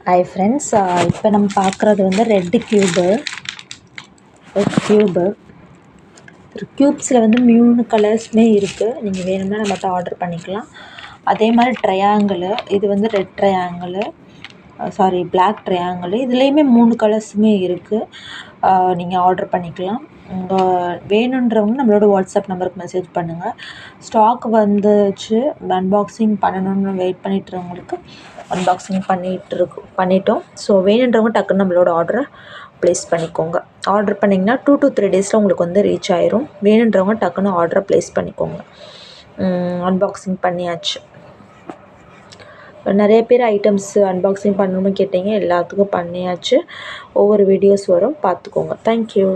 Hi friends, இப்போ நம்ம பார்க்குறது வந்து ரெட் க்யூப்ஸில் வந்து 3 கலர்ஸுமே இருக்குது. நீங்கள் வேணும்னா நம்மகிட்ட ஆர்டர் பண்ணிக்கலாம். அதே மாதிரி ட்ரையாங்கிளு, இது வந்து ரெட் ட்ரையாங்கிளு, பிளாக் ட்ரையாங்கிளு, இதுலேயுமே 3 கலர்ஸுமே இருக்குது. நீங்கள் ஆர்டர் பண்ணிக்கலாம். வேணுன்றவங்க நம்மளோட வாட்ஸ்அப் நம்பருக்கு மெசேஜ் பண்ணுங்கள். ஸ்டாக் வந்துச்சு, அன்பாக்சிங் பண்ணணுன்னு வெயிட் பண்ணிட்டுருவங்களுக்கு அன்பாக்சிங் பண்ணிட்டோம். ஸோ வேணுன்றவங்க டக்குன்னு நம்மளோட ஆர்டரை ப்ளேஸ் பண்ணிக்கோங்க. ஆர்டர் பண்ணிங்கன்னா 2 to 3 டேஸில் உங்களுக்கு வந்து ரீச் ஆயிரும். வேணுன்றவங்க டக்குன்னு ஆர்டரை ப்ளேஸ் பண்ணிக்கோங்க. அன்பாக்சிங் பண்ணியாச்சு. நிறைய பேர் ஐட்டம்ஸ் அன்பாக்சிங் பண்ணணும்னு கேட்டீங்க. எல்லாத்துக்கும் பண்ணியாச்சு. ஒவ்வொரு வீடியோஸ் வரும், பார்த்துக்கோங்க. தேங்க்யூ.